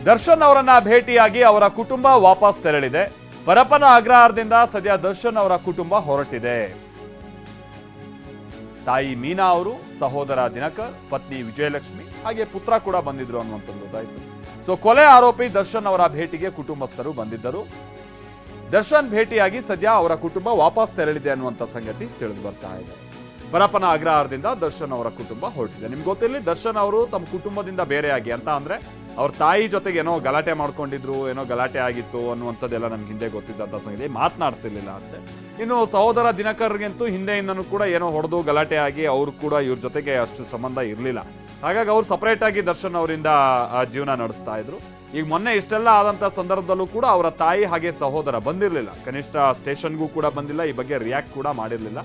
ದರ್ಶನ್ ಅವರನ್ನ ಭೇಟಿಯಾಗಿ ಅವರ ಕುಟುಂಬ ವಾಪಸ್ ತೆರಳಿದೆ. ಪರಪ್ಪನ ಅಗ್ರಹಾರದಿಂದ ಸದ್ಯ ದರ್ಶನ್ ಅವರ ಕುಟುಂಬ ಹೊರಟಿದೆ. ತಾಯಿ ಮೀನಾ ಅವರು, ಸಹೋದರ ದಿನಕರ್, ಪತ್ನಿ ವಿಜಯಲಕ್ಷ್ಮಿ ಹಾಗೆ ಪುತ್ರ ಕೂಡ ಬಂದಿದ್ರು ಅನ್ನುವಂಥದ್ದು ಗೊತ್ತಾಯ್ತು. ಸೊ ಕೊಲೆ ಆರೋಪಿ ದರ್ಶನ್ ಅವರ ಭೇಟಿಗೆ ಕುಟುಂಬಸ್ಥರು ಬಂದಿದ್ದರು. ದರ್ಶನ್ ಭೇಟಿಯಾಗಿ ಸದ್ಯ ಅವರ ಕುಟುಂಬ ವಾಪಸ್ ತೆರಳಿದೆ ಅನ್ನುವಂಥ ಸಂಗತಿ ತಿಳಿದು ಬರ್ತಾ ಇದೆ. ಪರಪ್ಪನ ಅಗ್ರಹಾರದಿಂದ ದರ್ಶನ್ ಅವರ ಕುಟುಂಬ ಹೊರಟಿದೆ. ನಿಮ್ಗೆ ಗೊತ್ತಿರಲಿ, ದರ್ಶನ್ ಅವರು ತಮ್ಮ ಕುಟುಂಬದಿಂದ ಬೇರೆಯಾಗಿ ಅಂತ ಅಂದ್ರೆ ಅವ್ರ ತಾಯಿ ಜೊತೆಗೆ ಏನೋ ಗಲಾಟೆ ಮಾಡ್ಕೊಂಡಿದ್ರು, ಏನೋ ಗಲಾಟೆ ಆಗಿತ್ತು ಅನ್ನುವಂಥದ್ದೆಲ್ಲ ನಮ್ಗೆ ಹಿಂದೆ ಗೊತ್ತಿದ್ದಂಥ ಸಂಗತಿ, ಮಾತನಾಡ್ತಿರ್ಲಿಲ್ಲ ಅಂತೆ. ಇನ್ನು ಸಹೋದರ ದಿನಕರ್ಗಂತೂ ಹಿಂದೆಯಿಂದನೂ ಕೂಡ ಏನೋ ಹೊಡೆದು ಗಲಾಟೆ ಆಗಿ ಅವ್ರು ಕೂಡ ಇವ್ರ ಜೊತೆಗೆ ಅಷ್ಟು ಸಂಬಂಧ ಇರಲಿಲ್ಲ. ಹಾಗಾಗಿ ಅವ್ರು ಸಪರೇಟ್ ಆಗಿ ದರ್ಶನ್ ಅವರಿಂದ ಜೀವನ ನಡೆಸ್ತಾ ಇದ್ರು. ಈಗ ಮೊನ್ನೆ ಇಷ್ಟೆಲ್ಲ ಆದಂಥ ಸಂದರ್ಭದಲ್ಲೂ ಕೂಡ ಅವರ ತಾಯಿ ಹಾಗೆ ಸಹೋದರ ಬಂದಿರಲಿಲ್ಲ, ಕನಿಷ್ಠ ಸ್ಟೇಷನ್ಗೂ ಕೂಡ ಬಂದಿಲ್ಲ, ಈ ಬಗ್ಗೆ ರಿಯಾಕ್ಟ್ ಕೂಡ ಮಾಡಿರಲಿಲ್ಲ.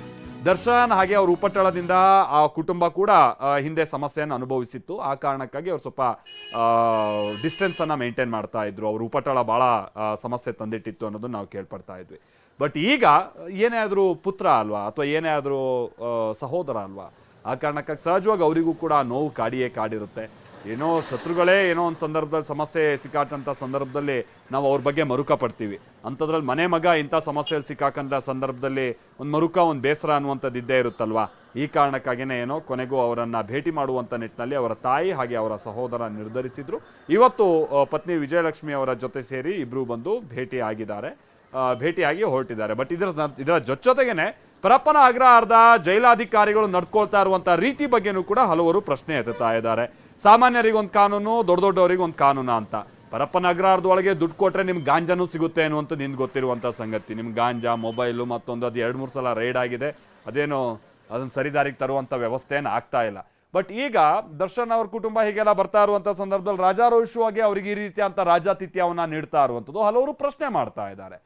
ದರ್ಶನ್ ಹಾಗೆ ಅವ್ರ ಉಪಟಳದಿಂದ ಆ ಕುಟುಂಬ ಕೂಡ ಹಿಂದೆ ಸಮಸ್ಯೆಯನ್ನು ಅನುಭವಿಸಿತ್ತು. ಆ ಕಾರಣಕ್ಕಾಗಿ ಅವ್ರು ಸ್ವಲ್ಪ ಡಿಸ್ಟೆನ್ಸ್ ಅನ್ನ ಮೇಂಟೈನ್ ಮಾಡ್ತಾ ಇದ್ರು. ಅವ್ರ ಉಪಟಳ ಬಹಳ ಸಮಸ್ಯೆ ತಂದಿಟ್ಟಿತ್ತು ಅನ್ನೋದನ್ನ ನಾವು ಕೇಳ್ಪಡ್ತಾ ಇದ್ವಿ. ಬಟ್ ಈಗ ಏನೇ ಆದರೂ ಪುತ್ರ ಅಲ್ವಾ, ಅಥವಾ ಏನೇ ಆದರೂ ಸಹೋದರ ಅಲ್ವಾ, ಆ ಕಾರಣಕ್ಕಾಗಿ ಸಹಜವಾಗಿ ಅವರಿಗೂ ಕೂಡ ನೋವು ಕಾಡಿರುತ್ತೆ. ಏನೋ ಶತ್ರುಗಳೇ ಏನೋ ಒಂದು ಸಂದರ್ಭದಲ್ಲಿ ಸಮಸ್ಯೆ ಸಿಕ್ಕಾಕಂಥ ಸಂದರ್ಭದಲ್ಲಿ ನಾವು ಅವ್ರ ಬಗ್ಗೆ ಮರುಕ ಪಡ್ತೀವಿ. ಅಂಥದ್ರಲ್ಲಿ ಮನೆ ಮಗ ಇಂಥ ಸಮಸ್ಯೆಯಲ್ಲಿ ಸಿಕ್ಕಾಕಂಥ ಸಂದರ್ಭದಲ್ಲಿ ಒಂದು ಮರುಕ, ಒಂದು ಬೇಸರ ಅನ್ನುವಂಥದ್ದು ಇದ್ದೇ ಇರುತ್ತಲ್ವಾ. ಈ ಕಾರಣಕ್ಕಾಗಿಯೇ ಏನೋ ಕೊನೆಗೂ ಅವರನ್ನು ಭೇಟಿ ಮಾಡುವಂಥ ನಿಟ್ಟಿನಲ್ಲಿ ಅವರ ತಾಯಿ ಹಾಗೆ ಅವರ ಸಹೋದರ ನಿರ್ಧರಿಸಿದ್ರು. ಇವತ್ತು ಪತ್ನಿ ವಿಜಯಲಕ್ಷ್ಮಿ ಅವರ ಜೊತೆ ಸೇರಿ ಇಬ್ಬರು ಬಂದು ಭೇಟಿಯಾಗಿ ಹೊರಟಿದ್ದಾರೆ. ಬಟ್ ಇದರ ಜೊತೆಗೇನೆ ಪರಪ್ಪನ ಅಗ್ರಹಾರದ ಜೈಲಾಧಿಕಾರಿಗಳು ನಡ್ಕೊಳ್ತಾ ಇರುವಂಥ ರೀತಿ ಬಗ್ಗೆನೂ ಕೂಡ ಹಲವರು ಪ್ರಶ್ನೆ ಎತ್ತುತ್ತಾ ಇದ್ದಾರೆ. ಸಾಮಾನ್ಯರಿಗೊಂದು ಕಾನೂನು, ದೊಡ್ಡವರಿಗೆ ಒಂದು ಕಾನೂನು ಅಂತ. ಪರಪ್ಪನ ಅಗ್ರಹಾರದೊಳಗೆ ದುಡ್ಡು ಕೊಟ್ಟರೆ ನಿಮ್ಗೆ ಗಾಂಜಾನೂ ಸಿಗುತ್ತೆ ಅನ್ನುವಂಥದ್ದು ನಿಮ್ಗೆ ಗೊತ್ತಿರುವಂಥ ಸಂಗತಿ. ನಿಮ್ಗೆ ಗಾಂಜಾ, ಮೊಬೈಲು ಮತ್ತೊಂದು ಅದು 2-3 ಸಲ ರೈಡ್ ಆಗಿದೆ. ಅದೇನೋ ಅದನ್ನು ಸರಿದಾರಿಗೆ ತರುವಂಥ ವ್ಯವಸ್ಥೆಯನ್ನು ಆಗ್ತಾ ಇಲ್ಲ. ಬಟ್ ಈಗ ದರ್ಶನ್ ಅವ್ರ ಕುಟುಂಬ ಹೀಗೆಲ್ಲ ಬರ್ತಾ ಇರುವಂಥ ಸಂದರ್ಭದಲ್ಲಿ ರಾಜಾರೋಷವಾಗಿ ಅವ್ರಿಗೆ ಈ ರೀತಿಯಂಥ ರಾಜಾತಿಥ್ಯವನ್ನು ನೀಡ್ತಾ ಇರುವಂಥದ್ದು ಹಲವರು ಪ್ರಶ್ನೆ ಮಾಡ್ತಾ ಇದ್ದಾರೆ.